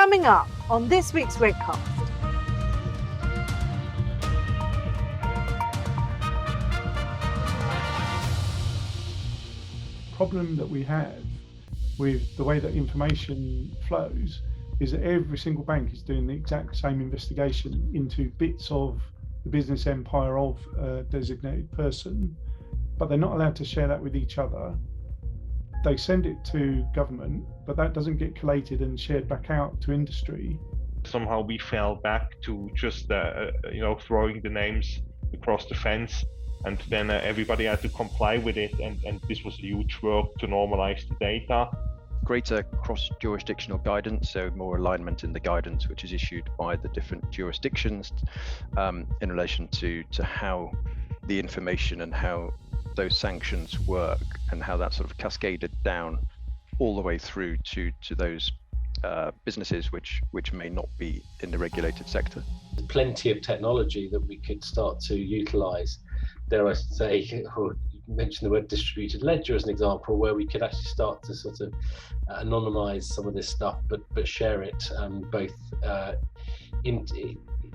Coming up on this week's RegCast. Problem that we have with the way that information flows is that every single bank is doing the exact same investigation into bits of the business empire of a designated person, but they're not allowed to share that with each other. They send it to government, but that doesn't get collated and shared back out to industry. Somehow we fell back to just throwing the names across the fence, and then everybody had to comply with it, and this was a huge work to normalize the data. Greater cross-jurisdictional guidance, so more alignment in the guidance which is issued by the different jurisdictions in relation to how the information and how those sanctions work, and how that sort of cascaded down all the way through to those businesses which may not be in the regulated sector. There's plenty of technology that we could start to utilize. Dare I say, or you mentioned the word distributed ledger as an example, where we could actually start to sort of anonymize some of this stuff, but share it both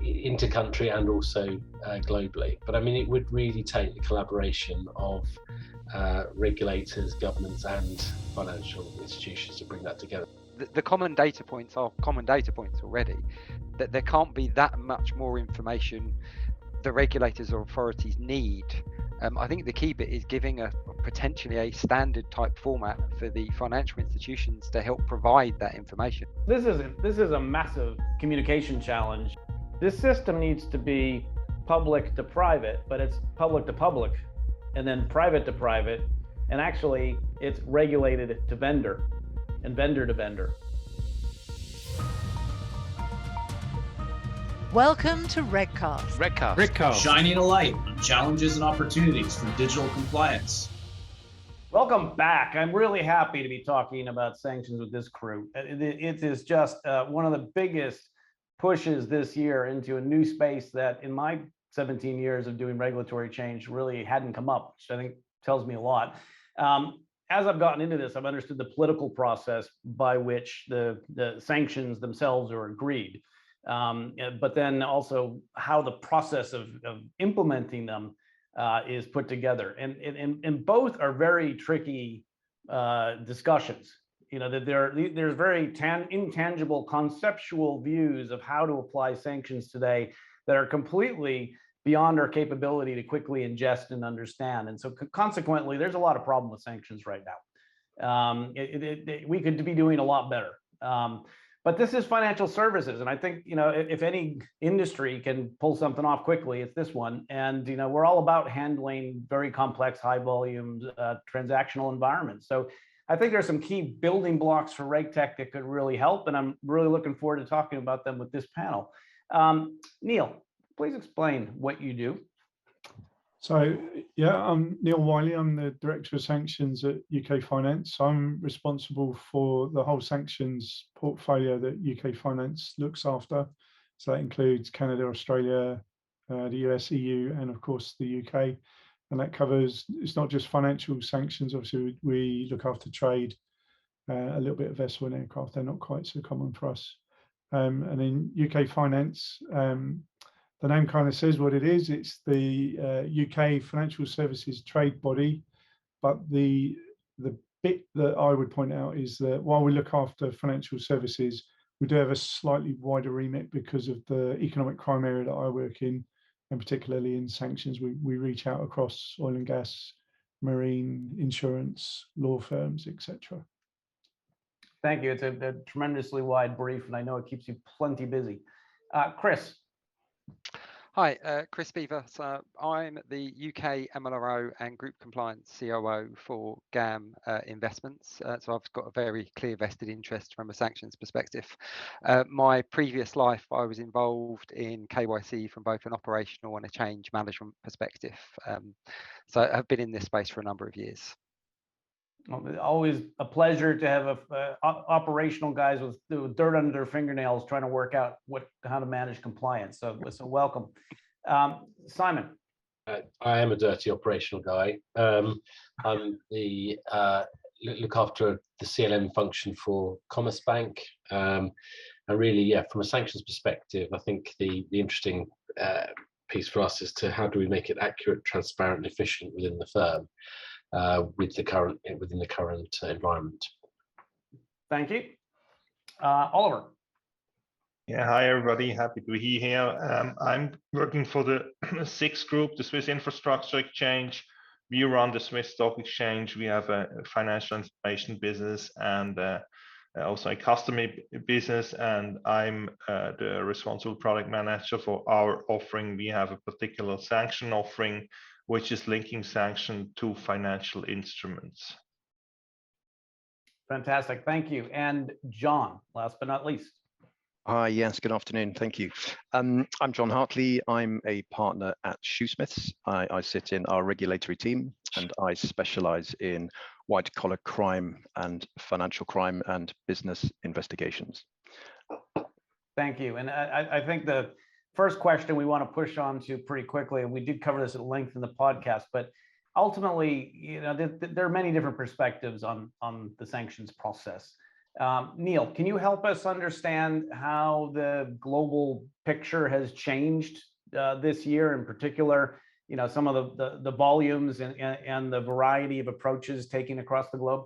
inter-country and also globally. But I mean, it would really take the collaboration of regulators, governments and financial institutions to bring that together. The common data points are common data points already. That there can't be that much more information the regulators or authorities need. I think the key bit is giving potentially a standard type format for the financial institutions to help provide that information. This is a massive communication challenge. This system needs to be public to private, but it's public to public and then private to private, and actually it's regulated to vendor and vendor to vendor. Welcome to RegCast. RegCast. Shining a light on challenges and opportunities for digital compliance. Welcome back. I'm really happy to be talking about sanctions with this crew. It is just one of the biggest pushes this year into a new space that in my 17 years of doing regulatory change really hadn't come up, which I think tells me a lot. As I've gotten into this, I've understood the political process by which the sanctions themselves are agreed. But then also how the process of implementing them is put together, and both are very tricky discussions. You know, that there's very intangible conceptual views of how to apply sanctions today that are completely beyond our capability to quickly ingest and understand, and so consequently, there's a lot of problem with sanctions right now. We could be doing a lot better. But this is financial services, and I think, you know, if any industry can pull something off quickly, it's this one. And you know, we're all about handling very complex, high volume transactional environments. So I think there's some key building blocks for RegTech that could really help, and I'm really looking forward to talking about them with this panel. Neil, please explain what you do. So, yeah, I'm Neil Wiley. I'm the Director of Sanctions at UK Finance. I'm responsible for the whole sanctions portfolio that UK Finance looks after. So that includes Canada, Australia, the US, EU, and of course the UK. And that covers, it's not just financial sanctions. Obviously, we look after trade, a little bit of vessel and aircraft. They're not quite so common for us. And in UK Finance, the name kind of says what it is. It's the UK financial services trade body. But the bit that I would point out is that while we look after financial services, we do have a slightly wider remit because of the economic crime area that I work in, and particularly in sanctions. We reach out across oil and gas, marine, insurance, law firms, etc. Thank you. It's a tremendously wide brief, and I know it keeps you plenty busy. Chris. Hi, Chris Beaver. So I'm the UK MLRO and Group Compliance COO for GAM Investments. So I've got a very clear vested interest from a sanctions perspective. My previous life, I was involved in KYC from both an operational and a change management perspective. So I've been in this space for a number of years. Always a pleasure to have operational guys with dirt under their fingernails trying to work out how to manage compliance. So welcome. Simon. I am a dirty operational guy. I'm the look after the CLM function for Commerce Bank. And really, yeah, from a sanctions perspective, I think the interesting piece for us is to how do we make it accurate, transparent, and efficient within the firm within the current environment. Thank you. Oliver. Yeah, hi everybody, happy to be here. I'm working for the SIX Group, the Swiss Infrastructure Exchange. We run the Swiss Stock Exchange. We have a financial information business and also a customer business, and I'm the responsible product manager for our offering. We have a particular sanction offering, which is linking sanction to financial instruments. Fantastic, thank you. And John, last but not least. Hi, yes, good afternoon. Thank you. I'm John Hartley. I'm a partner at Shoesmiths. I sit in our regulatory team and I specialize in white collar crime and financial crime and business investigations. Thank you. And I think the first question we want to push on to pretty quickly, and we did cover this at length in the podcast, but ultimately, you know, there are many different perspectives on the sanctions process. Neil, can you help us understand how the global picture has changed this year, in particular, you know, some of the volumes and the variety of approaches taken across the globe?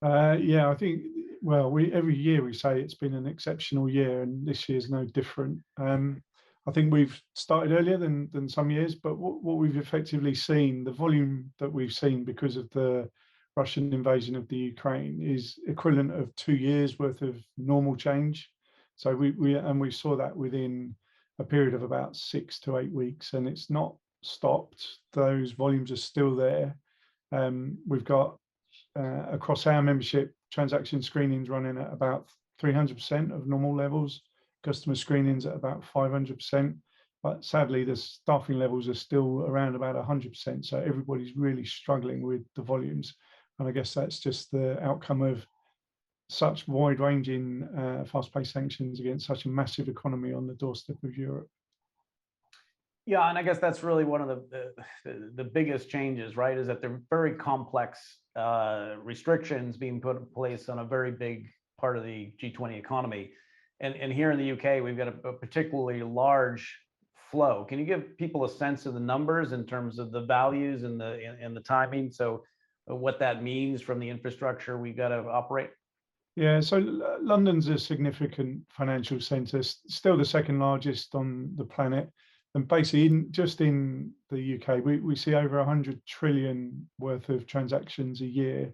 Yeah, I think, well, every year we say it's been an exceptional year, and this year's no different. I think we've started earlier than some years, but what we've effectively seen, the volume that we've seen because of the Russian invasion of the Ukraine is equivalent of 2 years worth of normal change. So we saw that within a period of about 6 to 8 weeks, and it's not stopped. Those volumes are still there. We've got across our membership, transaction screenings running at about 300% of normal levels, customer screenings at about 500%, but sadly the staffing levels are still around about 100%. So everybody's really struggling with the volumes. And I guess that's just the outcome of such wide-ranging, fast-paced sanctions against such a massive economy on the doorstep of Europe. Yeah, and I guess that's really one of the biggest changes, right? Is that they're very complex restrictions being put in place on a very big part of the G20 economy. And here in the UK, we've got a particularly large flow. Can you give people a sense of the numbers in terms of the values and the timing? So what that means from the infrastructure we've got to operate? Yeah, so London's a significant financial centre, still the second largest on the planet. And basically, just in the UK, we see over 100 trillion worth of transactions a year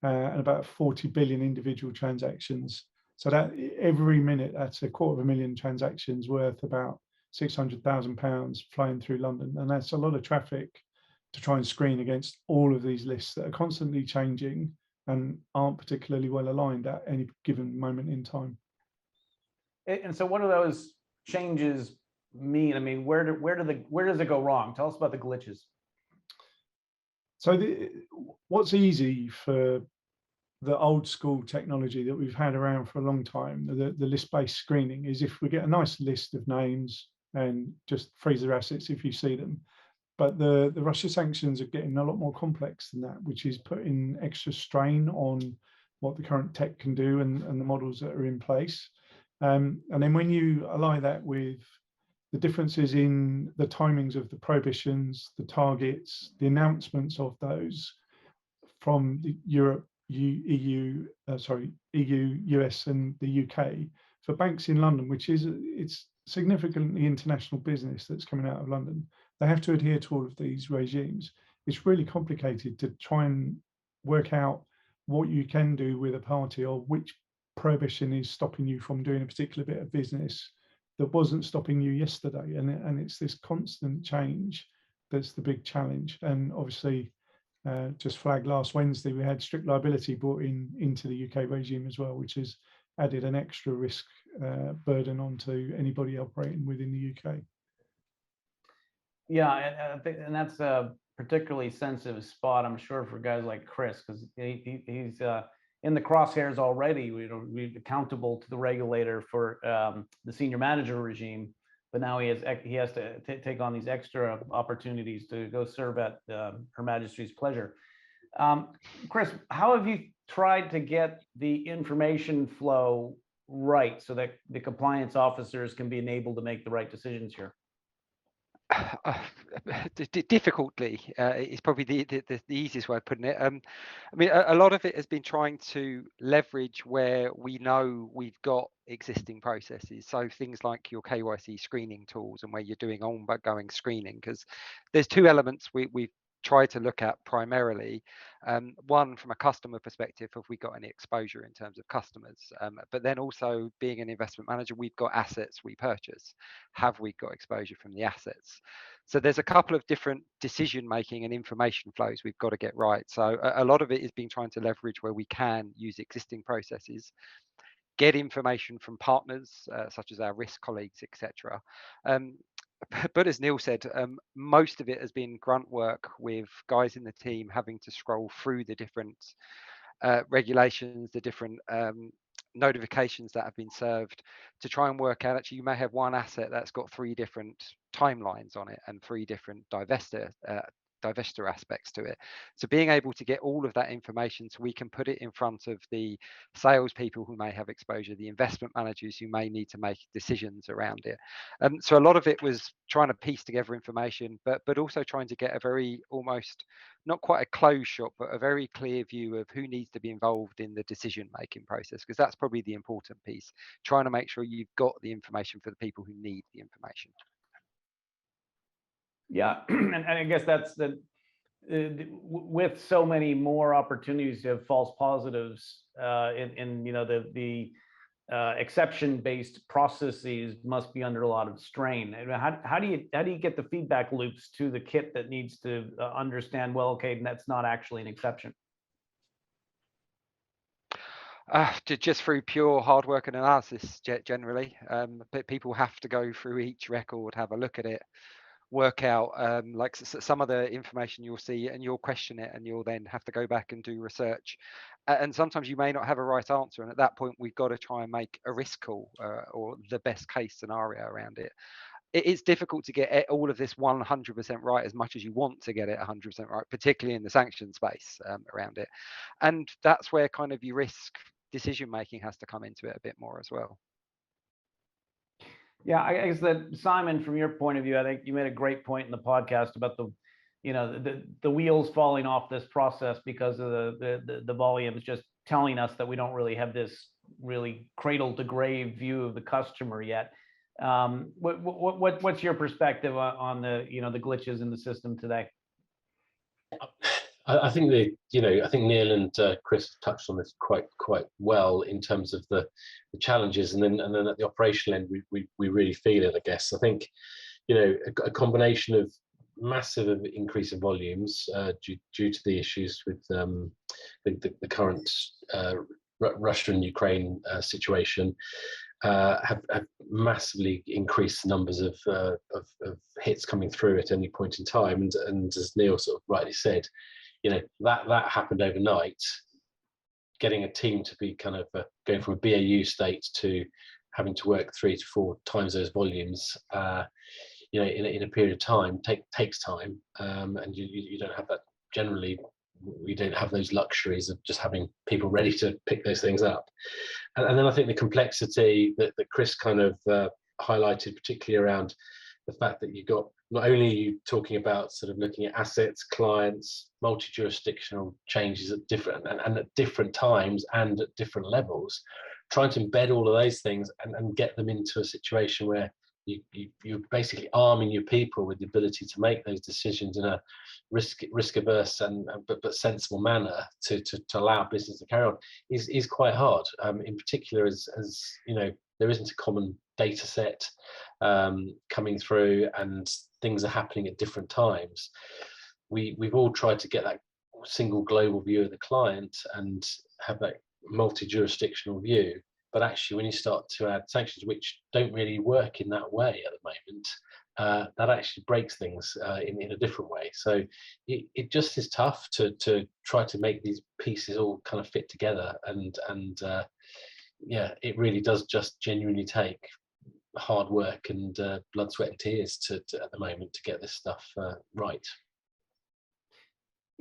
and about 40 billion individual transactions. So that every minute, that's 250,000 transactions worth about £600,000 flying through London. And that's a lot of traffic to try and screen against all of these lists that are constantly changing and aren't particularly well aligned at any given moment in time. And so what do those changes mean? I mean, where does it go wrong? Tell us about the glitches. So what's easy for the old school technology that we've had around for a long time, the list-based screening, is if we get a nice list of names and just freeze their assets if you see them. But the Russia sanctions are getting a lot more complex than that, which is putting extra strain on what the current tech can do and the models that are in place. And then when you ally that with the differences in the timings of the prohibitions, the targets, the announcements of those from the EU, US, and the UK, for banks in London, which is it's significantly international business that's coming out of London, they have to adhere to all of these regimes. It's really complicated to try and work out what you can do with a party or which prohibition is stopping you from doing a particular bit of business that wasn't stopping you yesterday. And it's this constant change that's the big challenge. And obviously, just flagged last Wednesday, we had strict liability brought into the UK regime as well, which has added an extra risk burden onto anybody operating within the UK. Yeah, and that's a particularly sensitive spot, I'm sure, for guys like Chris, because he's in the crosshairs already. We're accountable to the regulator for the senior manager regime, but now he has to take on these extra opportunities to go serve at Her Majesty's pleasure. Chris, how have you tried to get the information flow right so that the compliance officers can be enabled to make the right decisions here? Difficultly is probably the easiest way of putting it. I mean, a lot of it has been trying to leverage where we know we've got existing processes. So things like your KYC screening tools and where you're doing ongoing screening, because there's two elements we've tried to look at primarily. One, from a customer perspective, have we got any exposure in terms of customers? But then also, being an investment manager, we've got assets we purchase. Have we got exposure from the assets? So there's a couple of different decision making and information flows we've got to get right. So a lot of it is being trying to leverage where we can use existing processes, get information from partners such as our risk colleagues, etc. But as Neil said, most of it has been grunt work with guys in the team having to scroll through the different regulations, the different notifications that have been served to try and work out, actually, you may have one asset that's got 3 different timelines on it and 3 different divestor aspects to it. So being able to get all of that information so we can put it in front of the salespeople who may have exposure, the investment managers who may need to make decisions around it. So a lot of it was trying to piece together information, but also trying to get a very, almost not quite a closed shop, but a very clear view of who needs to be involved in the decision making process, because that's probably the important piece, trying to make sure you've got the information for the people who need the information. Yeah, and I guess that's with so many more opportunities to have false positives in the exception-based processes must be under a lot of strain. How do you get the feedback loops to the kit that needs to understand, well, okay, that's not actually an exception? Just through pure hard work and analysis, generally. But people have to go through each record, have a look at it, work out like some of the information you'll see, and you'll question it, and you'll then have to go back and do research. And sometimes you may not have a right answer, and at that point we've got to try and make a risk call or the best case scenario around it. It's difficult to get all of this 100% right as much as you want to get it 100% right, particularly in the sanction space around it. And that's where kind of your risk decision making has to come into it a bit more as well. Yeah, I guess that, Simon, from your point of view, I think you made a great point in the podcast about the wheels falling off this process because of the volumes, just telling us that we don't really have this really cradle to grave view of the customer yet. What's your perspective on the glitches in the system today? I think I think Neil and Chris touched on this quite well in terms of the challenges, and then at the operational end, we really feel it, I guess. I think a combination of massive increase in volumes due to the issues with the current Russia and Ukraine situation have massively increased the numbers of hits coming through at any point in time, and as Neil sort of rightly said, that happened overnight. Getting a team to be kind of going from a BAU state to having to work 3 to 4 times those volumes, in a period of time takes time, and you don't have that generally. We don't have those luxuries of just having people ready to pick those things up, and then I think the complexity that Chris kind of highlighted, particularly around the fact that you've got not only you talking about sort of looking at assets, clients, multi-jurisdictional changes at different and at different times and at different levels, trying to embed all of those things and get them into a situation where you're basically arming your people with the ability to make those decisions in a risk averse but sensible manner to allow business to carry on is quite hard. In particular, as there isn't a common data set coming through, and things are happening at different times. We've all tried to get that single global view of the client and have that multi-jurisdictional view. But actually, when you start to add sanctions, which don't really work in that way at the moment, that actually breaks things in a different way. So it just is tough to try to make these pieces all kind of fit together. And it really does just genuinely take hard work and blood, sweat, and tears to at the moment to get this stuff right.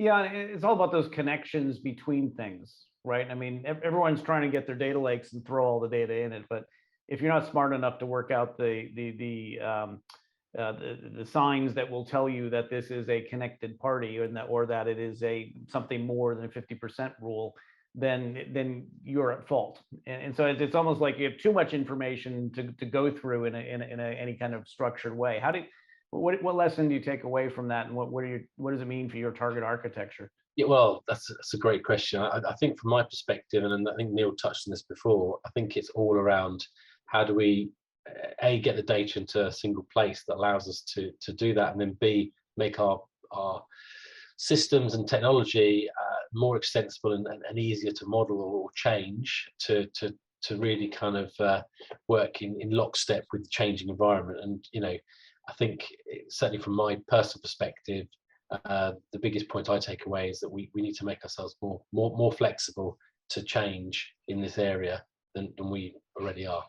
Yeah, it's all about those connections between things, right? I mean, everyone's trying to get their data lakes and throw all the data in it, but if you're not smart enough to work out the signs that will tell you that this is a connected party, or that it is something more than a 50% rule, then you're at fault. And so it's almost like you have too much information to go through in any kind of structured way. What lesson do you take away from that, and what does it mean for your target architecture? Yeah, well, that's a great question. I think from my perspective, and I think Neil touched on this before, I think it's all around how do we get the data into a single place that allows us to do that, and then B, make our systems and technology more extensible and easier to model or change to really kind of work in lockstep with the changing environment. And I think certainly from my personal perspective, the biggest point I take away is that we need to make ourselves more flexible to change in this area than we already are.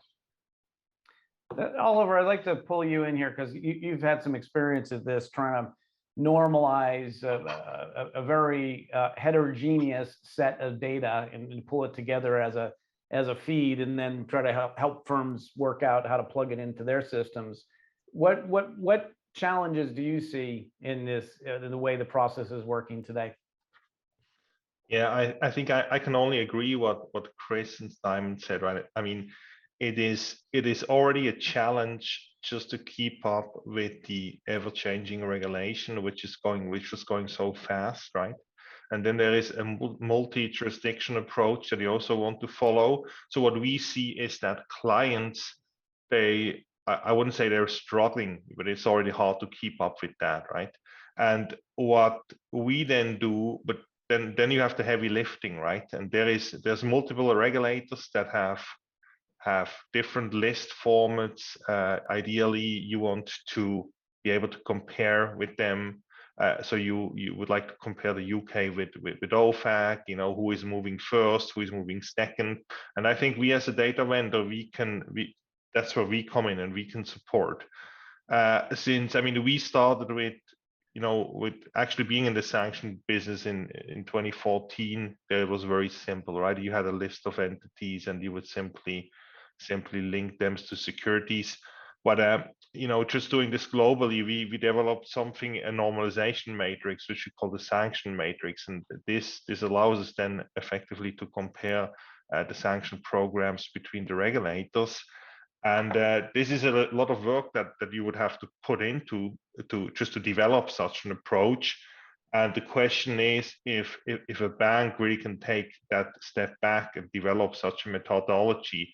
Oliver, I'd like to pull you in here because you've had some experience of this, trying to normalize a very heterogeneous set of data and pull it together as a feed, and then try to help firms work out how to plug it into their systems. What challenges do you see in this, the way the process is working today? Yeah, I think I can only agree what Chris and Simon said, right? I mean, it is already a challenge just to keep up with the ever-changing regulation, which is going so fast, right? And then there is a multi-jurisdiction approach that you also want to follow. So what we see is that clients, I wouldn't say they're struggling, but it's already hard to keep up with that, right? And what we then do, but then you have the heavy lifting, right? And there's multiple regulators that have different list formats. Ideally, you want to be able to compare with them. So you would like to compare the UK with OFAC, who is moving first, who is moving second. And I think we as a data vendor, that's where we come in and we can support. Since, I mean, we started with actually being in the sanction business in 2014, it was very simple, right? You had a list of entities and you would simply link them to securities. But just doing this globally, we developed something, a normalization matrix, which we call the sanction matrix, and this allows us then effectively to compare the sanction programs between the regulators. And this is a lot of work that you would have to put into to develop such an approach. And the question is, if a bank really can take that step back and develop such a methodology,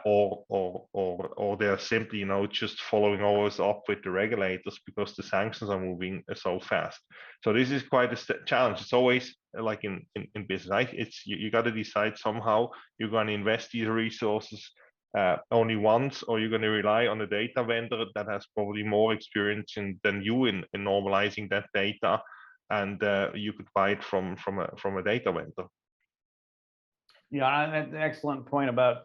or they're simply just following always up with the regulators because the sanctions are moving so fast. So this is quite a challenge. It's always like in business, right? It's you got to decide somehow you're going to invest these resources only once, or you're going to rely on a data vendor that has probably more experience than you in normalizing that data, and you could buy it from a data vendor. Yeah, that's an excellent point about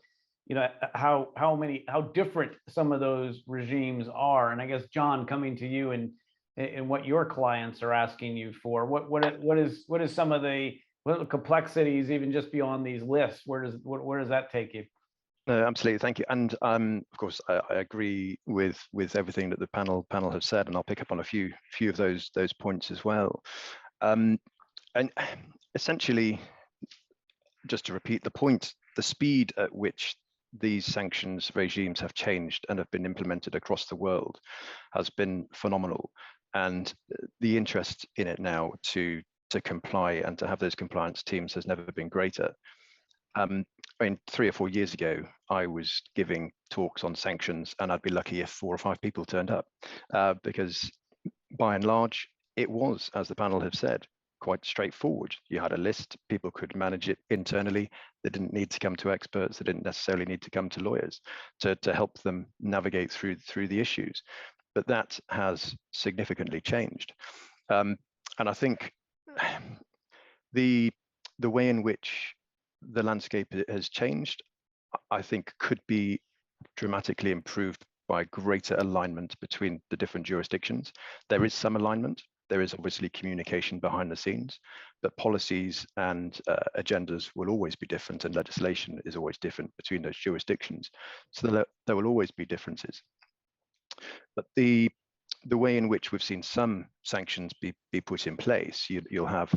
how different some of those regimes are. And I guess, John, coming to you and what your clients are asking you for, what is some of the complexities even just beyond these lists? Where does that take you? No, absolutely, thank you. And of course, I agree with everything that the panel have said, and I'll pick up on a few of those points as well. And essentially, just to repeat the point, the speed at which these sanctions regimes have changed and have been implemented across the world has been phenomenal, and the interest in it now to comply and to have those compliance teams has never been greater. I mean, 3 or 4 years ago, I was giving talks on sanctions, and I'd be lucky if 4 or 5 people turned up, because by and large, it was, as the panel have said, quite straightforward. You had a list, people could manage it internally. They didn't need to come to experts. They didn't necessarily need to come to lawyers to help them navigate through the issues. But that has significantly changed. And I think the way in which the landscape has changed, I think, could be dramatically improved by greater alignment between the different jurisdictions. There is some alignment, there is obviously communication behind the scenes, but policies and agendas will always be different, and legislation is always different between those jurisdictions. So there will always be differences. But the way in which we've seen some sanctions be put in place, you'll have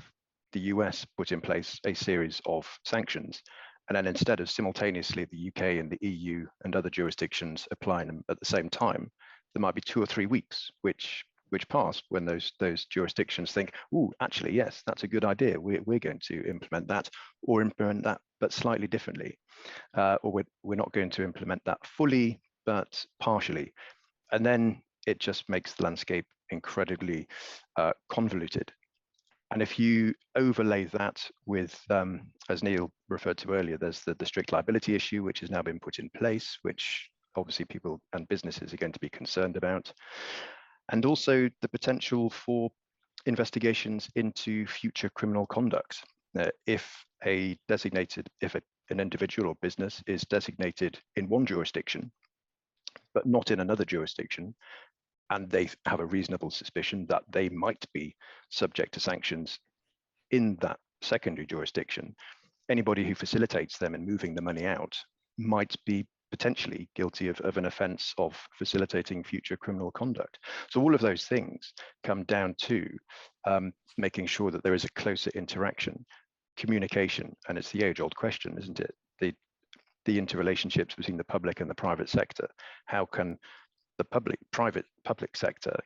the US put in place a series of sanctions, and then instead of simultaneously the UK and the EU and other jurisdictions applying them at the same time, there might be 2 or 3 weeks which pass when those jurisdictions think, oh, actually, yes, that's a good idea. We're going to implement that, or implement that, but slightly differently. Or we're not going to implement that fully, but partially. And then it just makes the landscape incredibly convoluted. And if you overlay that with, as Neil referred to earlier, there's the strict liability issue, which has now been put in place, which obviously people and businesses are going to be concerned about. And also the potential for investigations into future criminal conduct. If an individual or business is designated in one jurisdiction, but not in another jurisdiction, and they have a reasonable suspicion that they might be subject to sanctions in that secondary jurisdiction, anybody who facilitates them in moving the money out might be potentially guilty of an offence of facilitating future criminal conduct. So all of those things come down to making sure that there is a closer interaction, communication, and it's the age-old question, isn't it? The interrelationships between the public and the private sector. How can the public sector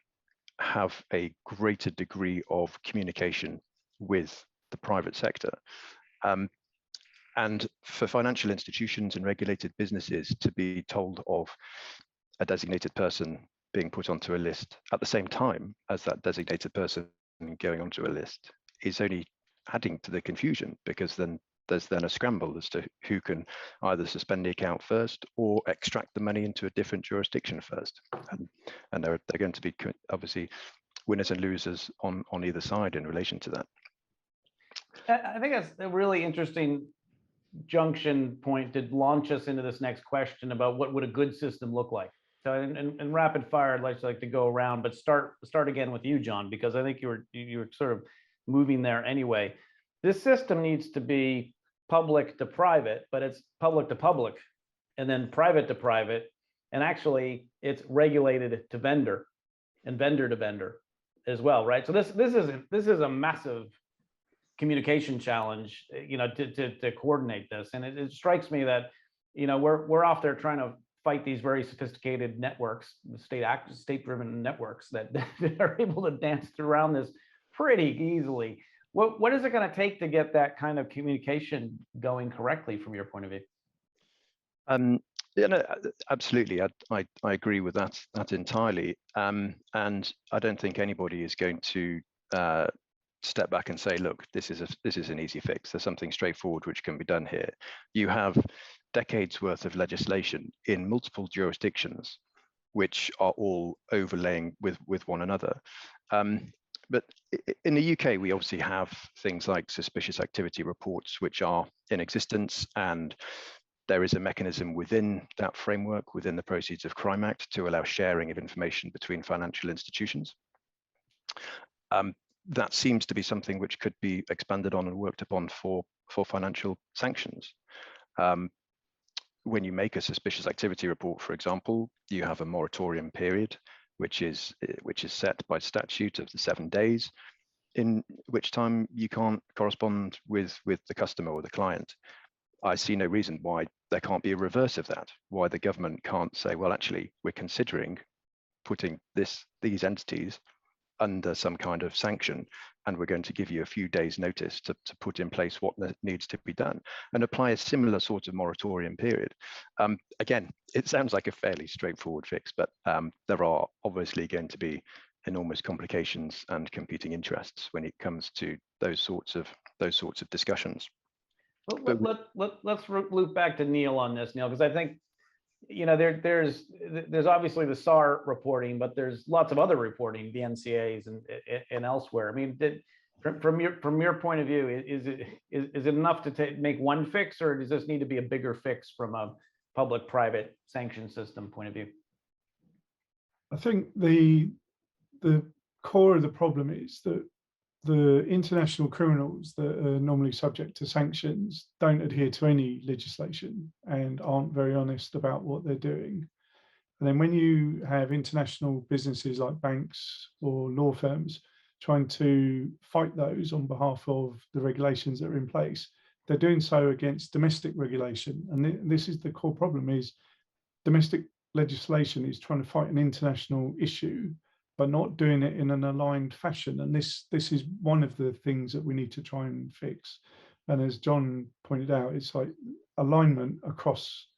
have a greater degree of communication with the private sector? And for financial institutions and regulated businesses to be told of a designated person being put onto a list at the same time as that designated person going onto a list is only adding to the confusion, because then there's a scramble as to who can either suspend the account first or extract the money into a different jurisdiction first. And they're going to be obviously winners and losers on either side in relation to that. I think that's a really interesting junction point to launch us into this next question about what would a good system look like. So in rapid fire, I'd like to go around, but start again with you, John, because I think you were sort of moving there anyway. This system needs to be public to private, but it's public to public, and then private to private, and actually it's regulated to vendor and vendor to vendor as well, right? So this is a massive communication challenge, to coordinate this, and it strikes me that we're off there trying to fight these very sophisticated networks, state-driven networks that are able to dance around this pretty easily. What is it going to take to get that kind of communication going correctly from your point of view? Yeah, no, absolutely. I agree with that entirely. And I don't think anybody is going to step back and say, look, this is an easy fix. There's something straightforward which can be done here. You have decades worth of legislation in multiple jurisdictions which are all overlaying with one another. But in the UK, we obviously have things like suspicious activity reports, which are in existence, and there is a mechanism within that framework, within the Proceeds of Crime Act, to allow sharing of information between financial institutions. That seems to be something which could be expanded on and worked upon for financial sanctions. When you make a suspicious activity report, for example, you have a moratorium period, which is set by statute of the 7 days, in which time you can't correspond with the customer or the client. I see no reason why there can't be a reverse of that, why the government can't say, well, actually, we're considering putting these entities under some kind of sanction, and we're going to give you a few days notice to put in place what needs to be done, and apply a similar sort of moratorium period. Again, it sounds like a fairly straightforward fix, but there are obviously going to be enormous complications and competing interests when it comes to those sorts of discussions. Let's loop back to Neil on this, Neil, because I think there's obviously the SAR reporting, but there's lots of other reporting, the NCAs and elsewhere. I mean, from your point of view, is it enough to make one fix, or does this need to be a bigger fix from a public-private sanction system point of view? I think the core of the problem is that the international criminals that are normally subject to sanctions don't adhere to any legislation and aren't very honest about what they're doing. And then when you have international businesses like banks or law firms trying to fight those on behalf of the regulations that are in place, they're doing so against domestic regulation. And this is the core problem: is domestic legislation is trying to fight an international issue, but not doing it in an aligned fashion. And this is one of the things that we need to try and fix. And as John pointed out, it's like alignment across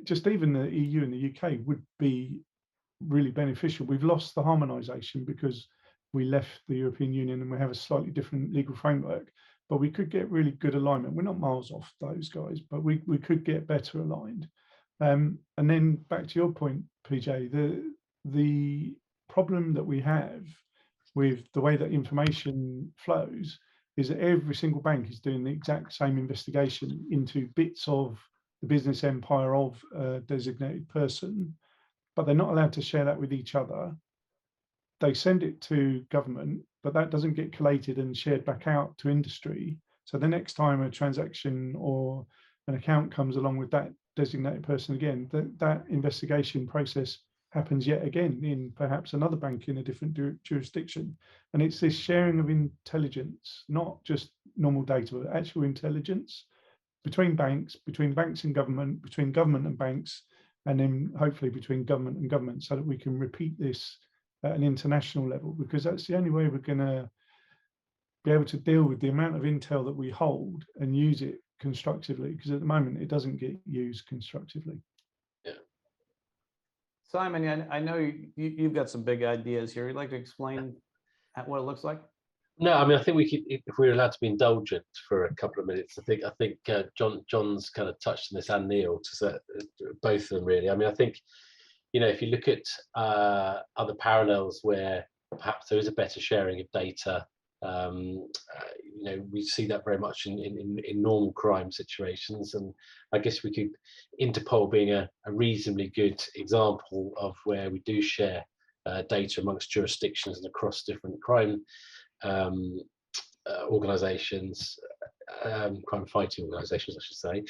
just even the EU and the UK would be really beneficial. We've lost the harmonisation because we left the European Union and we have a slightly different legal framework, but we could get really good alignment. We're not miles off those guys, but we could get better aligned. And then back to your point, PJ, the problem that we have with the way that information flows is that every single bank is doing the exact same investigation into bits of the business empire of a designated person, but they're not allowed to share that with each other. They send it to government, but that doesn't get collated and shared back out to industry. So the next time a transaction or an account comes along with that designated person again, that investigation process happens yet again in perhaps another bank in a different jurisdiction. And it's this sharing of intelligence, not just normal data, but actual intelligence between banks and government, between government and banks, and then hopefully between government and government, so that we can repeat this at an international level, because that's the only way we're going to be able to deal with the amount of intel that we hold and use it constructively, because at the moment it doesn't get used constructively. Yeah. Simon, I know you've got some big ideas here. You'd like to explain what it looks like? No, I mean, I think we could, if we're allowed to be indulgent for a couple of minutes. I think John's kind of touched on this, and Neil, to both of them really. I mean, I think, you know, if you look at other parallels where perhaps there is a better sharing of data, you know, we see that very much in normal crime situations, and I guess we could, Interpol being a reasonably good example of where we do share data amongst jurisdictions and across different crime organizations, crime fighting organizations, I should say.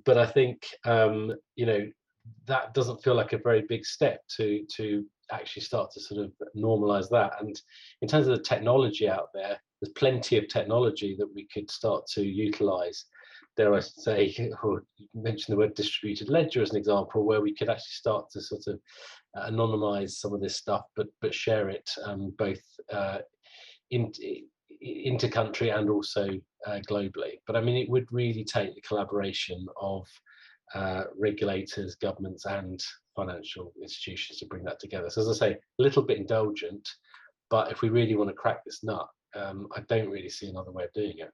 But I think, you know, that doesn't feel like a very big step to actually start to sort of normalize that. And in terms of the technology out there, there's plenty of technology that we could start to utilize. Dare I say, or you mentioned the word distributed ledger as an example, where we could actually start to sort of anonymize some of this stuff, but share it both inter-country and also globally. But I mean, it would really take the collaboration of regulators, governments, and financial institutions to bring that together. So as I say, a little bit indulgent, but if we really want to crack this nut, I don't really see another way of doing it.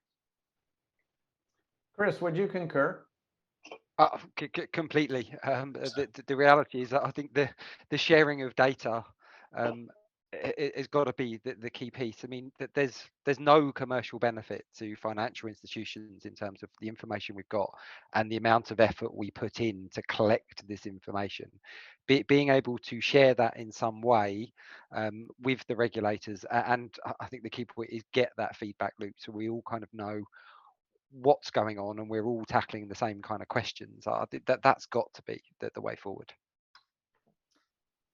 Chris, would you concur? Completely. The reality is that I think the sharing of data has got to be the key piece. I mean, that there's no commercial benefit to financial institutions in terms of the information we've got and the amount of effort we put in to collect this information. Being able to share that in some way with the regulators, and I think the key point is get that feedback loop so we all kind of know what's going on and we're all tackling the same kind of questions. I think that's got to be the way forward.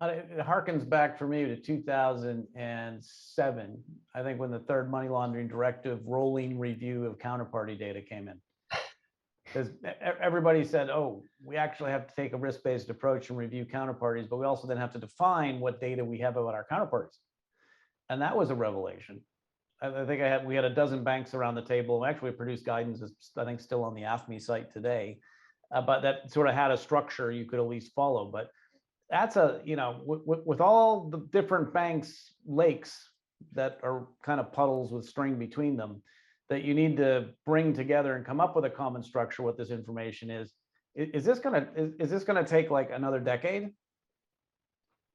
It harkens back for me to 2007, I think, when the third money laundering directive rolling review of counterparty data came in. Because everybody said, oh, we actually have to take a risk-based approach and review counterparties, but we also then have to define what data we have about our counterparties. And that was a revelation. I think we had a dozen banks around the table. Actually, we produced guidance, I think, still on the AFME site today, but that sort of had a structure you could at least follow. But that's you know, with all the different banks' lakes that are kind of puddles with string between them, that you need to bring together and come up with a common structure. What this information is this gonna take like another decade?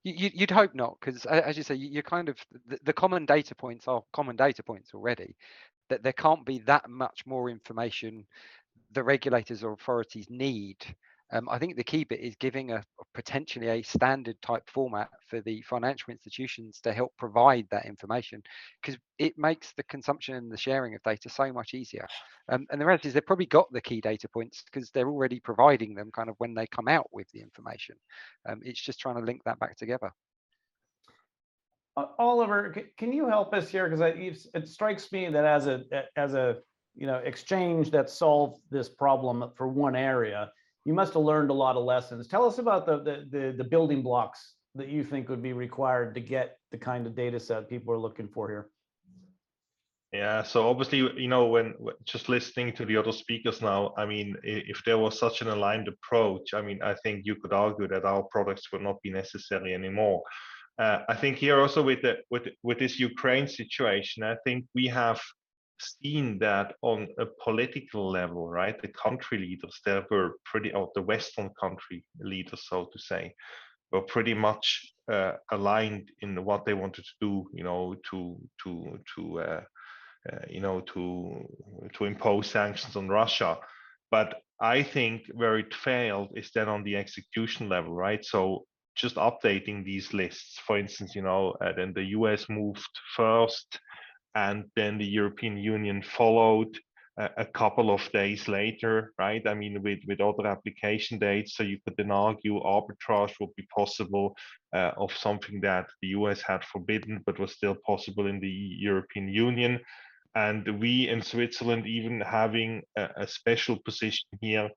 You'd hope not, because as you say, you're kind of the common data points are common data points already. That there can't be that much more information the regulators or authorities need I think the key bit is giving a potentially a standard type format for the financial institutions to help provide that information, because it makes the consumption and the sharing of data so much easier. And the rest is they've probably got the key data points because they're already providing them kind of when they come out with the information. It's just trying to link that back together. Oliver, can you help us here? Because it strikes me that as a exchange that solved this problem for one area, you must have learned a lot of lessons. Tell us about the building blocks that you think would be required to get the kind of data set people are looking for here. Yeah, so obviously, when just listening to the other speakers now, I mean, if there was such an aligned approach, I mean, I think you could argue that our products would not be necessary anymore. I think here also with this Ukraine situation, I think we have seen that on a political level, right? The country leaders, they were the Western country leaders, so to say, were pretty much aligned in what they wanted to do, to impose sanctions on Russia. But I think where it failed is then on the execution level, right? So just updating these lists, for instance, then the US moved first, and then the European Union followed a couple of days later, right? I mean, with other application dates, so you could then argue arbitrage would be possible of something that the US had forbidden, but was still possible in the European Union. And we in Switzerland, even having a special position here,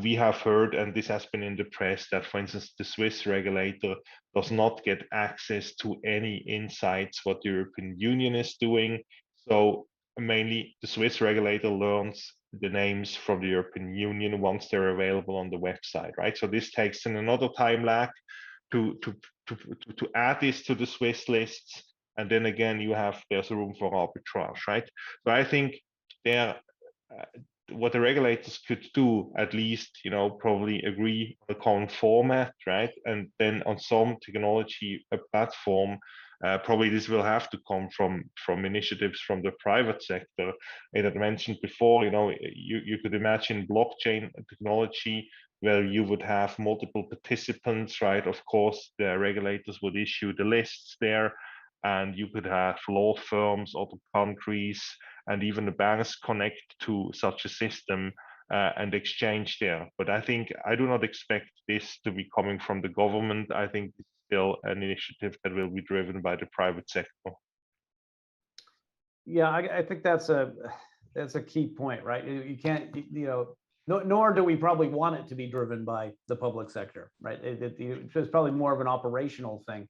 we have heard, and this has been in the press, that, for instance, the Swiss regulator does not get access to any insights what the European Union is doing. So mainly the Swiss regulator learns the names from the European Union once they're available on the website, right? So this takes in another time lag to add this to the Swiss lists. And then again, there's a room for arbitrage, right? So I think what the regulators could do, at least, probably agree on a common format, right? And then on some technology, a platform, probably this will have to come from initiatives from the private sector. I had mentioned before, you could imagine blockchain technology where you would have multiple participants, right? Of course, the regulators would issue the lists there, and you could have law firms, other countries, and even the banks connect to such a system and exchange there. But I do not expect this to be coming from the government. I think it's still an initiative that will be driven by the private sector. Yeah, I think that's a key point, right? You can't, nor do we probably want it to be driven by the public sector, right? It's probably more of an operational thing.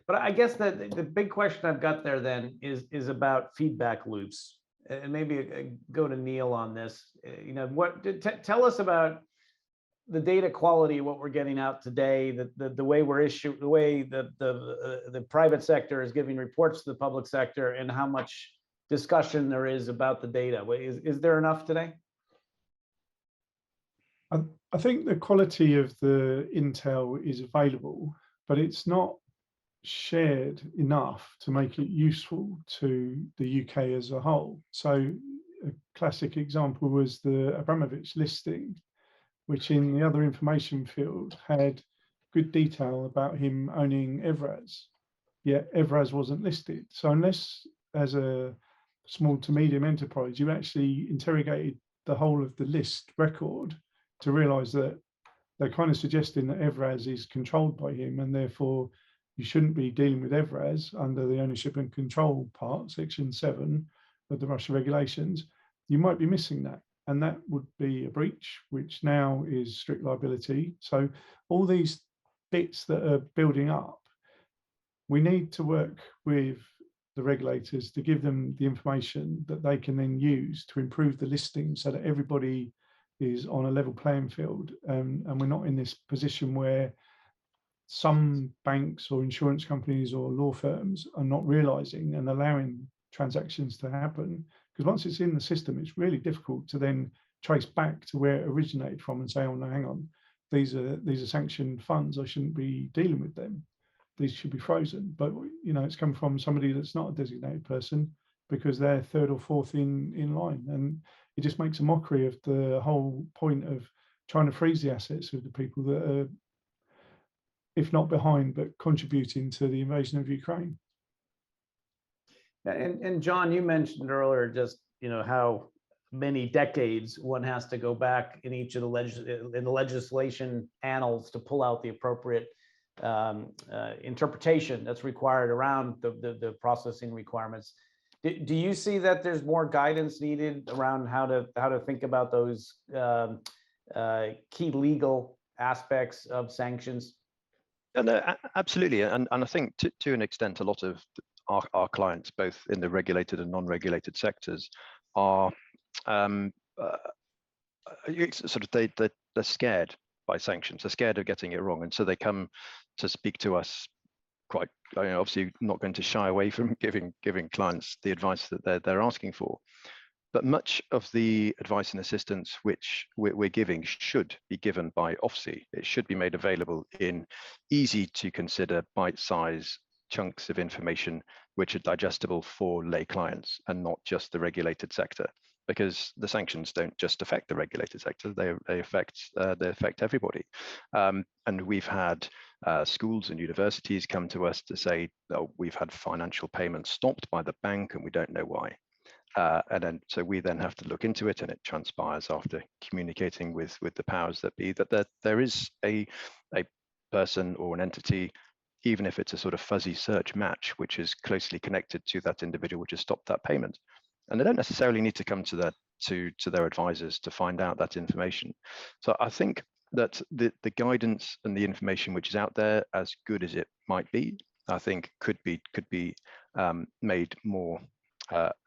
But I guess that the big question I've got there then is about feedback loops, and maybe go to Neil on this. Tell us about the data quality, what we're getting out today, the way the way the private sector is giving reports to the public sector, and how much discussion there is about the data. Is there enough today? I think the quality of the intel is available, but it's not shared enough to make it useful to the UK as a whole. So a classic example was the Abramovich listing, which in the other information field had good detail about him owning Evraz, yet Evraz wasn't listed. So unless as a small to medium enterprise, you actually interrogated the whole of the list record to realize that they're kind of suggesting that Evraz is controlled by him, and therefore you shouldn't be dealing with Evraz under the ownership and control part, Section 7 of the Russia regulations. You might be missing that, and that would be a breach, which now is strict liability. So all these bits that are building up, we need to work with the regulators to give them the information that they can then use to improve the listing so that everybody is on a level playing field, and we're not in this position where some banks or insurance companies or law firms are not realizing and allowing transactions to happen, because once it's in the system, it's really difficult to then trace back to where it originated from and say, oh no, hang on, these are sanctioned funds, I shouldn't be dealing with them, these should be frozen. But it's come from somebody that's not a designated person because they're third or fourth in line, and it just makes a mockery of the whole point of trying to freeze the assets of the people that are, if not behind, but contributing to the invasion of Ukraine. And John, you mentioned earlier just how many decades one has to go back in each of the legislation annals to pull out the appropriate interpretation that's required around the processing requirements. Do you see that there's more guidance needed around how to think about those key legal aspects of sanctions? No, absolutely, and I think to an extent, a lot of our clients, both in the regulated and non-regulated sectors, are sort of they're scared by sanctions. They're scared of getting it wrong, and so they come to speak to us quite, obviously not going to shy away from giving clients the advice that they're asking for. But much of the advice and assistance which we're giving should be given by OFSI. It should be made available in easy to consider bite-sized chunks of information which are digestible for lay clients and not just the regulated sector, because the sanctions don't just affect the regulated sector, they affect everybody. And we've had schools and universities come to us to say, oh, we've had financial payments stopped by the bank and we don't know why. And then so we then have to look into it, and it transpires after communicating with the powers that be that there is a person or an entity, even if it's a sort of fuzzy search match, which is closely connected to that individual which has stopped that payment. And they don't necessarily need to come to their advisors to find out that information. So I think that the guidance and the information which is out there, as good as it might be, I think could be made more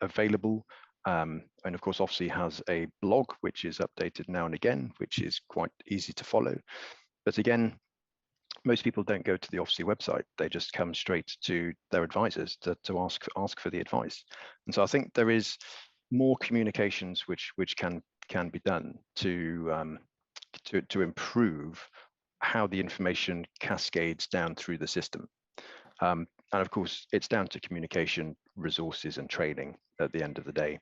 available. And of course, OFSI has a blog which is updated now and again, which is quite easy to follow. But again, most people don't go to the OFSI website. They just come straight to their advisors to ask for the advice. And so I think there is more communications which can be done to improve how the information cascades down through the system. And of course, it's down to communication, resources, and training at the end of the day.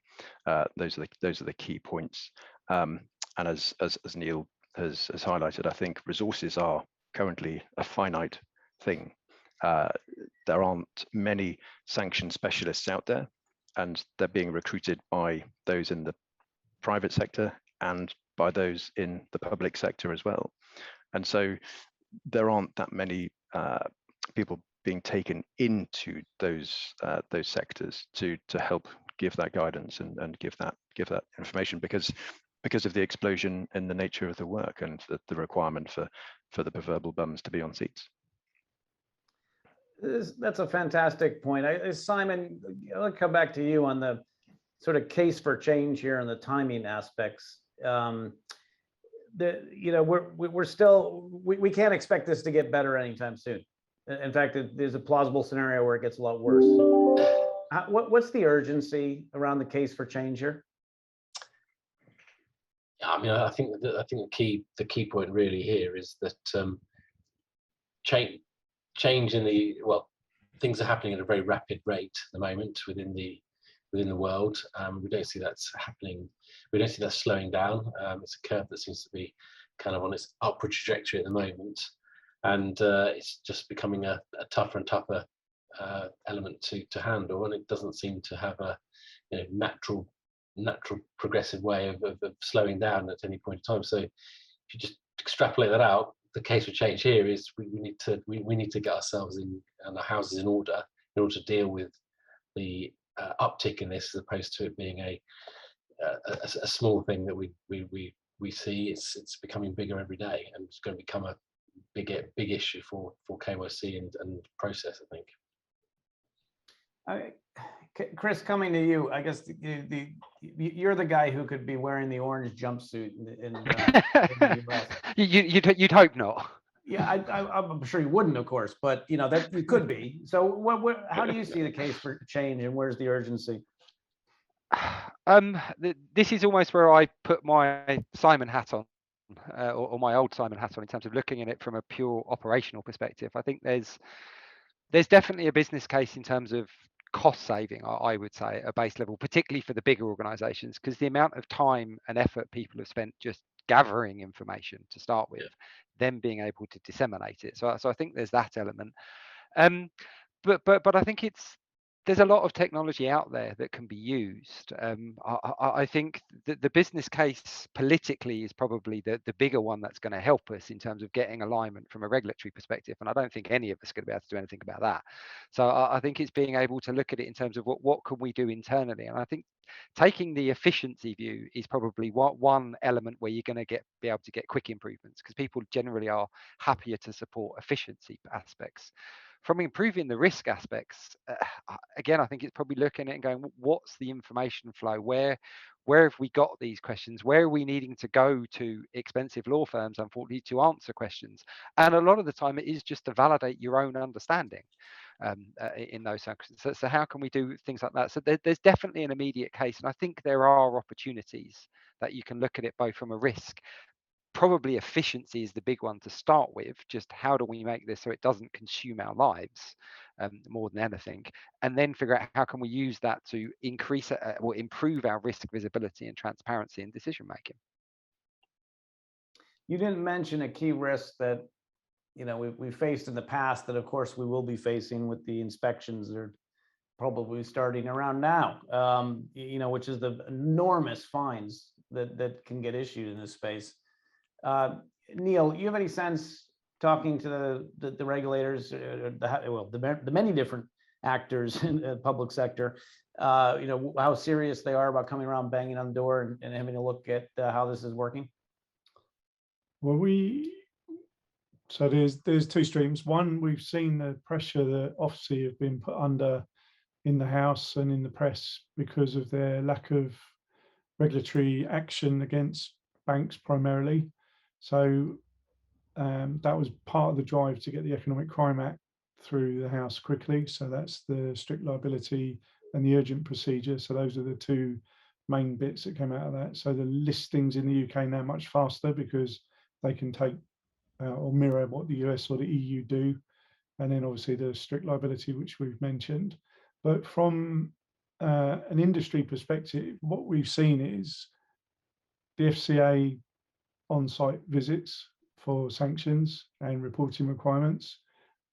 Those are the key points. And as Neil has highlighted, I think resources are currently a finite thing. There aren't many sanction specialists out there, and they're being recruited by those in the private sector and by those in the public sector as well. And so there aren't that many people being taken into those sectors to help give that guidance and give that information because of the explosion in the nature of the work and the requirement for the proverbial bums to be on seats. That's a fantastic point. Simon, I'll come back to you on the sort of case for change here and the timing aspects. We're still, we can't expect this to get better anytime soon. In fact, there's a plausible scenario where it gets a lot worse. What's the urgency around the case for change here? I mean, I think the key point really here is that change in the, well, things are happening at a very rapid rate at the moment within the world. We don't see that's happening. We don't see that slowing down. It's a curve that seems to be kind of on its upward trajectory at the moment, and it's just becoming a tougher and tougher element to handle, and it doesn't seem to have a natural progressive way of slowing down at any point in time. So if you just extrapolate that out, the case for change here is we need to get ourselves and our houses in order to deal with the uptick in this, as opposed to it being a small thing that we see. It's becoming bigger every day, and it's going to become a big issue for KYC and process, I think. Chris, coming to you, I guess you're the guy who could be wearing the orange jumpsuit in the US. You'd hope not. Yeah, I'm sure you wouldn't, of course, but that you could be. So, how do you see the case for change, and where's the urgency? This is almost where I put my Simon hat on, or my old Simon hat on, in terms of looking at it from a pure operational perspective. I think there's definitely a business case in terms of cost saving, I would say, at a base level, particularly for the bigger organizations, because the amount of time and effort people have spent just gathering information to start with, then being able to disseminate it. So I think there's that element. But I think there's a lot of technology out there that can be used. I think the business case politically is probably the bigger one that's going to help us in terms of getting alignment from a regulatory perspective. And I don't think any of us are going to be able to do anything about that. So I think it's being able to look at it in terms of what can we do internally. And I think taking the efficiency view is probably one element where you're going to be able to get quick improvements, because people generally are happier to support efficiency aspects. From improving the risk aspects, again, I think it's probably looking at it and going, what's the information flow? Where have we got these questions? Where are we needing to go to expensive law firms, unfortunately, to answer questions? And a lot of the time, it is just to validate your own understanding in those circumstances. So how can we do things like that? So there's definitely an immediate case, and I think there are opportunities that you can look at it both from a risk. Probably efficiency is the big one to start with. Just how do we make this so it doesn't consume our lives more than anything, and then figure out how can we use that to increase or improve our risk visibility and transparency in decision making. You didn't mention a key risk that we faced in the past, that of course we will be facing with the inspections that are probably starting around now, which is the enormous fines that can get issued in this space. Neil, you have any sense, talking to the regulators, the many different actors in the public sector, how serious they are about coming around, banging on the door and having a look at how this is working? Well, so there's two streams. One, we've seen the pressure that OFSI have been put under in the House and in the press because of their lack of regulatory action against banks primarily. So that was part of the drive to get the Economic Crime Act through the House quickly. So that's the strict liability and the urgent procedure. So those are the two main bits that came out of that. So the listings in the UK now much faster because they can take or mirror what the US or the EU do. And then obviously the strict liability, which we've mentioned. But from an industry perspective, what we've seen is the FCA on-site visits for sanctions and reporting requirements.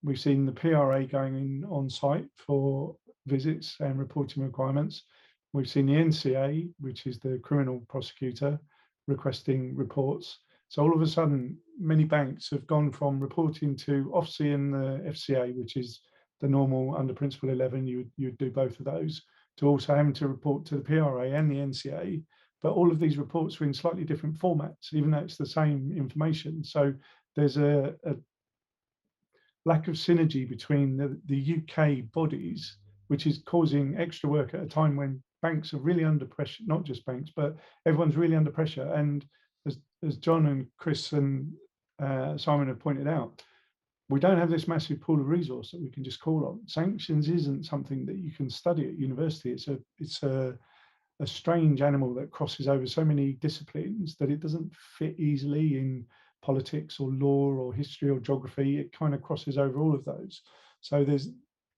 We've seen the PRA going in on-site for visits and reporting requirements. We've seen the NCA, which is the criminal prosecutor, requesting reports. So all of a sudden, many banks have gone from reporting to OFSI and the FCA, which is the normal under Principle 11, you would do both of those, to also having to report to the PRA and the NCA. But all of these reports are in slightly different formats, even though it's the same information. So there's a lack of synergy between the UK bodies, which is causing extra work at a time when banks are really under pressure, not just banks, but everyone's really under pressure. And as John and Chris and Simon have pointed out, we don't have this massive pool of resource that we can just call on. Sanctions isn't something that you can study at university. It's a strange animal that crosses over so many disciplines that it doesn't fit easily in politics or law or history or geography. It kind of crosses over all of those. So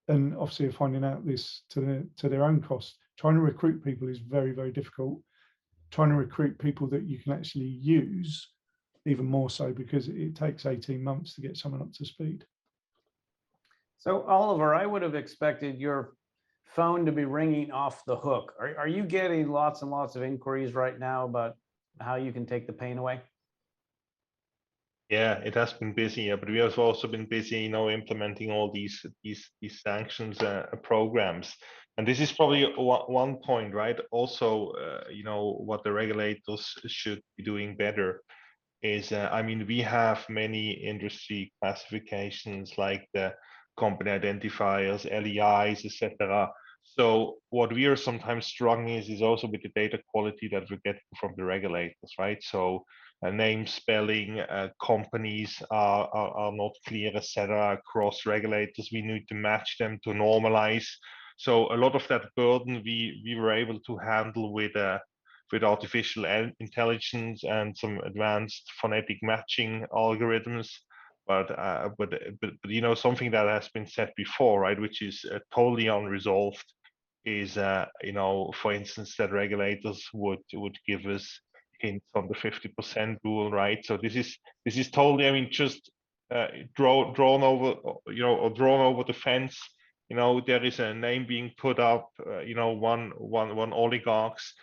and obviously finding out this to their own cost. Trying to recruit people is very, very difficult. Trying to recruit people that you can actually use, even more so, because it takes 18 months to get someone up to speed. So Oliver, I would have expected your phone to be ringing off the hook. Are you getting lots and lots of inquiries right now about how you can take the pain away? Yeah, it has been busy, but we have also been busy, implementing all these sanctions programs. And this is probably one point, right? Also, what the regulators should be doing better is, we have many industry classifications like the company identifiers, LEIs, etc. So what we are sometimes struggling is also with the data quality that we're getting from the regulators, right? So name spelling, companies are not clear, etc. Across regulators, we need to match them to normalize. So a lot of that burden we were able to handle with artificial intelligence and some advanced phonetic matching algorithms. But something that has been said before, right, which is totally unresolved, is for instance that regulators would give us hints on the 50% rule, right? So this is totally, I mean, just drawn over, or drawn over the fence. There is a name being put up, one oligarchs,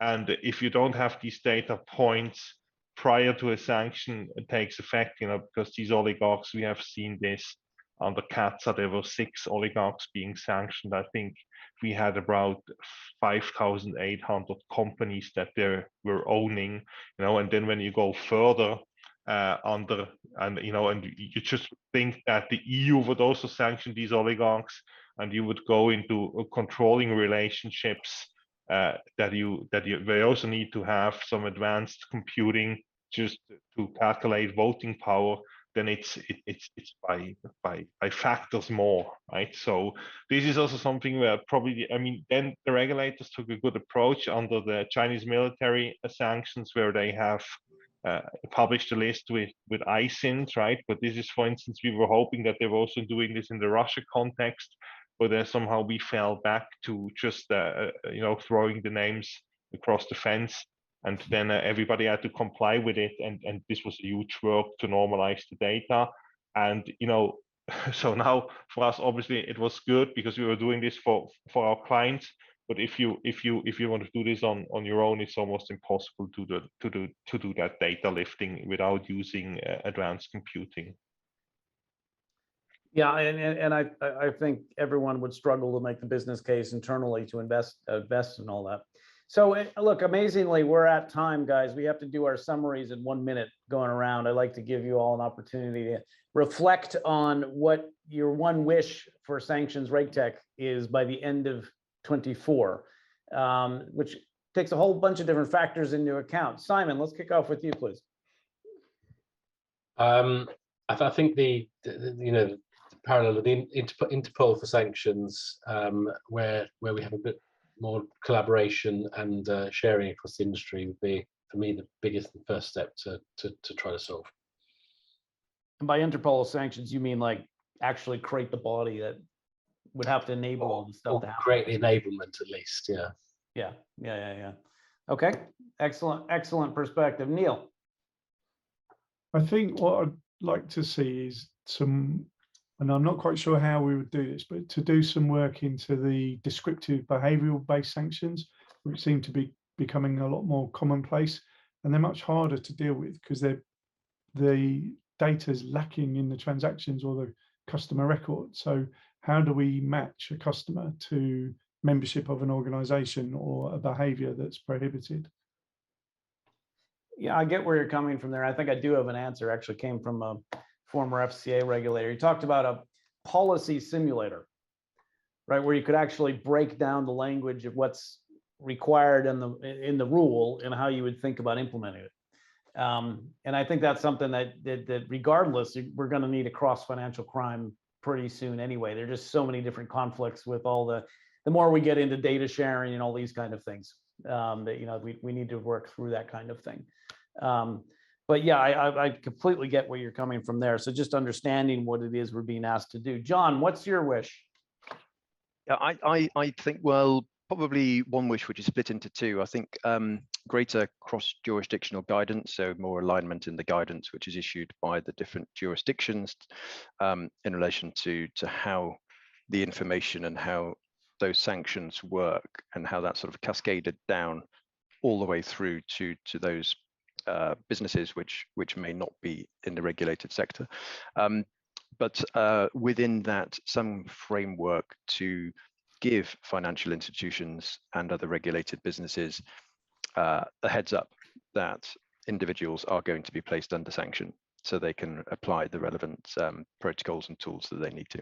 and if you don't have these data points prior to a sanction takes effect, because these oligarchs, we have seen this under CATSA, there were 6 oligarchs being sanctioned. I think we had about 5,800 companies that they were owning, and then when you go further and you just think that the EU would also sanction these oligarchs, and you would go into controlling relationships they also need to have some advanced computing just to calculate voting power. Then it's by factors more, right? So this is also something where probably, I mean, then the regulators took a good approach under the Chinese military sanctions, where they have published a list with ISINs, right? But this is, for instance, we were hoping that they were also doing this in the Russia context, but somehow we fell back to just throwing the names across the fence, and then everybody had to comply with it, and this was a huge work to normalize the data. And so now for us, obviously it was good because we were doing this for our clients, but if you want to do this on your own, it's almost impossible to do that data lifting without using advanced computing. Yeah, and I think everyone would struggle to make the business case internally to invest in all that. So look, amazingly, we're at time, guys. We have to do our summaries in 1 minute going around. I'd like to give you all an opportunity to reflect on what your one wish for Sanctions RegTech is by the end of 24, which takes a whole bunch of different factors into account. Simon, let's kick off with you, please. I think the parallel of the Interpol for sanctions, where we have a bit more collaboration and sharing across the industry would be, for me, the biggest and first step to try to solve. And by Interpol sanctions, you mean like actually create the body that would have to enable all the stuff to happen? Create the enablement, at least. Yeah. Okay, excellent perspective. Neil? I think what I'd like to see is some, and I'm not quite sure how we would do this, but to do some work into the descriptive behavioral based sanctions, which seem to be becoming a lot more commonplace, and they're much harder to deal with because the data is lacking in the transactions or the customer record. So how do we match a customer to membership of an organization or a behavior that's prohibited? Yeah, I get where you're coming from there. I think I do have an answer. Actually came from a former FCA regulator. He talked about a policy simulator, right, where you could actually break down the language of what's required in the rule and how you would think about implementing it. And I think that's something that regardless, we're going to need across financial crime pretty soon anyway. There are just so many different conflicts with all the more we get into data sharing and all these kind of things, that we need to work through that kind of thing. But yeah, I completely get where you're coming from there. So just understanding what it is we're being asked to do. John, what's your wish? Yeah, I think, well, probably one wish which is split into two. I think greater cross-jurisdictional guidance, so more alignment in the guidance which is issued by the different jurisdictions in relation to how the information and how those sanctions work and how that sort of cascaded down all the way through to those businesses which may not be in the regulated sector. But within that, some framework to give financial institutions and other regulated businesses a heads up that individuals are going to be placed under sanction, so they can apply the relevant protocols and tools that they need to.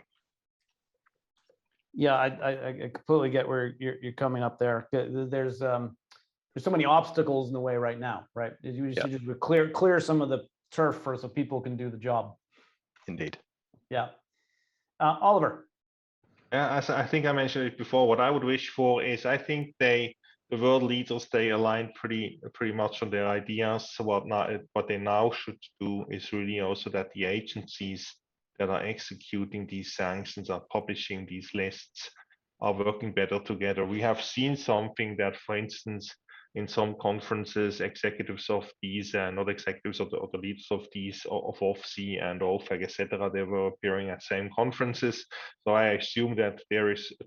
Yeah, I completely get where you're coming up there. There's so many obstacles in the way right now, right? You just clear some of the turf so people can do the job. Indeed. Yeah. Oliver. Yeah, as I think I mentioned it before, what I would wish for is, I think the world leaders, they aligned pretty much on their ideas. So what they now should do is really also that the agencies that are executing these sanctions, are publishing these lists, are working better together. We have seen something that, for instance, in some conferences, executives of these, not executives or the leaders of these, of OFC and OFAC, etc., they were appearing at same conferences. So I assume that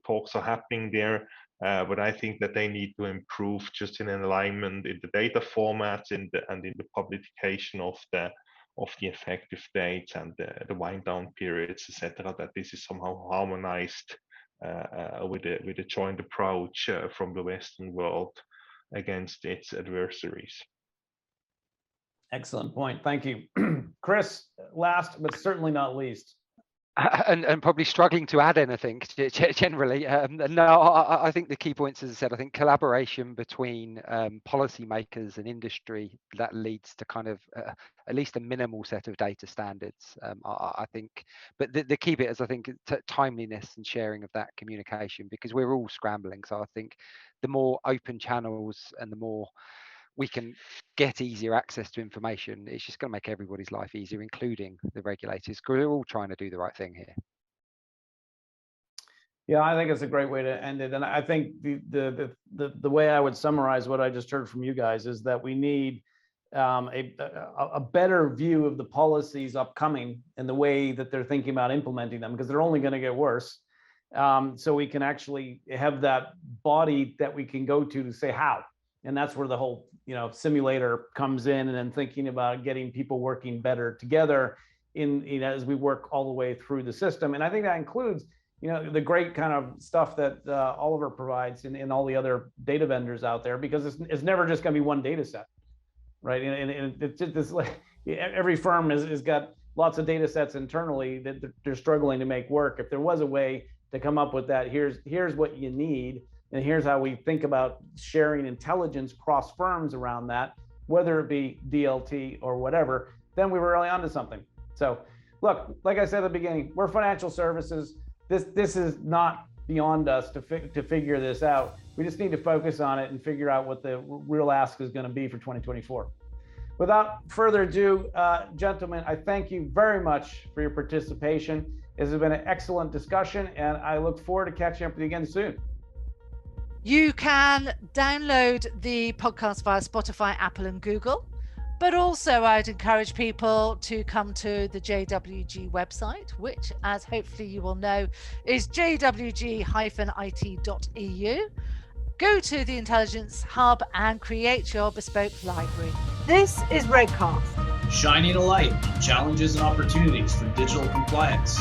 talks are happening there, but I think that they need to improve just in alignment in the data formats and in the publication of the effective dates and the wind down periods, etc., that this is somehow harmonized with a joint approach from the Western world against its adversaries. Excellent point. Thank you. Chris, last but certainly not least. And probably struggling to add anything generally. No, I think the key points, as I said, I think collaboration between policymakers and industry that leads to kind of at least a minimal set of data standards. I think, but the key bit is I think timeliness and sharing of that communication, because we're all scrambling. So I think the more open channels and the more we can get easier access to information, it's just going to make everybody's life easier, including the regulators, because we're all trying to do the right thing here. Yeah, I think it's a great way to end it. And I think the way I would summarize what I just heard from you guys is that we need a better view of the policies upcoming and the way that they're thinking about implementing them, because they're only going to get worse. So we can actually have that body that we can go to say how. And that's where the whole, simulator comes in, and then thinking about getting people working better together as we work all the way through the system. And I think that includes, the great kind of stuff that Oliver provides and all the other data vendors out there, because it's never just going to be one data set, right? And it's just this, every firm has got lots of data sets internally that they're struggling to make work. If there was a way to come up with that, here's what you need, and here's how we think about sharing intelligence across firms around that, whether it be DLT or whatever, then we were really onto something. So look, like I said at the beginning, we're financial services. This is not beyond us to figure this out. We just need to focus on it and figure out what the real ask is going to be for 2024. Without further ado, gentlemen, I thank you very much for your participation. This has been an excellent discussion, and I look forward to catching up with you again soon. You can download the podcast via Spotify, Apple, and Google. But also, I'd encourage people to come to the JWG website, which, as hopefully you will know, is jwg-it.eu. Go to the Intelligence Hub and create your bespoke library. This is RegCast, Shining a light on challenges and opportunities for digital compliance.